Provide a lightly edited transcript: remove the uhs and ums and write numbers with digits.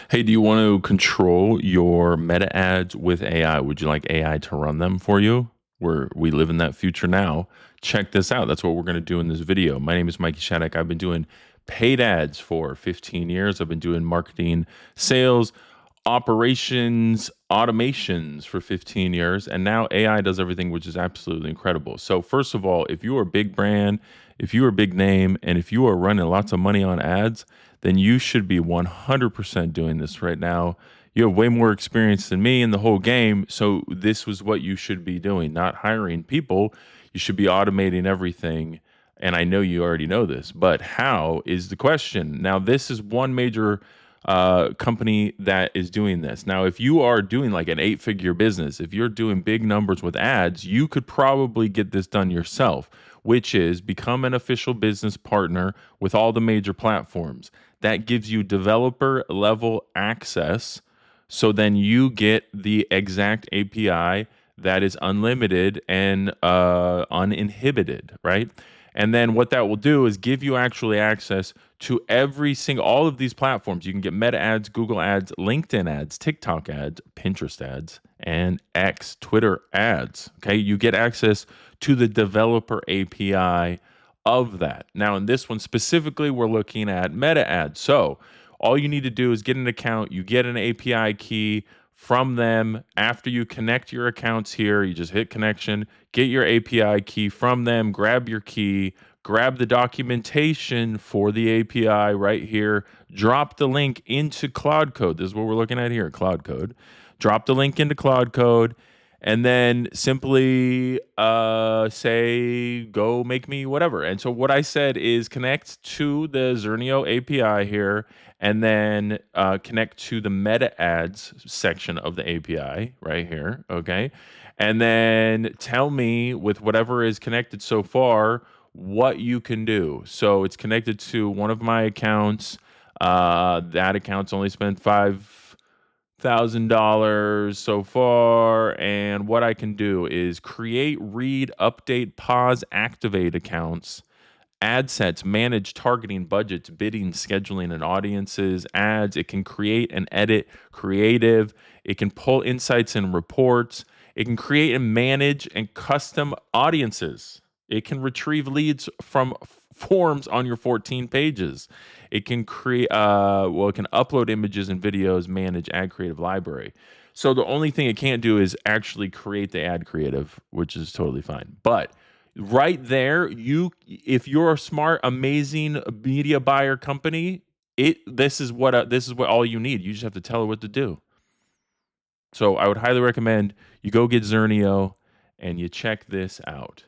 Hey, do you want to control your meta ads with AI? Would you like AI to run them for you? We live in that future now. Check this out. That's what we're going to do in this video. My name is Mikey Shattuck. I've been doing paid ads for 15 years. I've been doing marketing, sales, operations, automations for 15 years. And now AI does everything, which is absolutely incredible. So, first of all, if you are a big brand, if you are a big name, and if you are running lots of money on ads, then you should be 100% doing this right now. You have way more experience than me in the whole game. So, this was what you should be doing, not hiring people. You should be automating everything. And I know you already know this, but how is the question. Now, this is one major company that is doing this. Now, if you are doing like an 8-figure business, if you're doing big numbers with ads, you could probably get this done yourself, which is become an official business partner with all the major platforms. That gives you developer level access. So then you get the exact API that is unlimited and uninhibited, right? And then what that will do is give you actually access to all of these platforms. You can get Meta ads, Google ads, LinkedIn ads, TikTok ads, Pinterest ads, and X, Twitter ads. Okay. You get access to the developer API of that. Now, in this one specifically, we're looking at Meta ads. So all you need to do is get an account, you get an API key from them. After you connect your accounts here, you just hit connection, get your API key from them, grab your key, grab the documentation for the API right here, drop the link into Cloud Code. This is what we're looking at here, Cloud Code. Drop the link into Cloud Code, and then simply say, go make me whatever. And so what I said is connect to the Zernio API here, and then connect to the meta ads section of the API right here. Okay. And then tell me with whatever is connected so far what you can do. So it's connected to one of my accounts. That account's only spent $5,000 so far. And what I can do is create, read, update, pause, activate accounts, ad sets, manage targeting, budgets, bidding, scheduling, and audiences, ads. It can create and edit creative. It can pull insights and reports. It can create and manage and custom audiences. It can retrieve leads from forms on your 14 pages. It can it can upload images and videos, manage ad creative library. So the only thing it can't do is actually create the ad creative, which is totally fine. But right there, if you're a smart, amazing media buyer company, this is what all you need. You just have to tell her what to do. So I would highly recommend you go get Zernio and you check this out.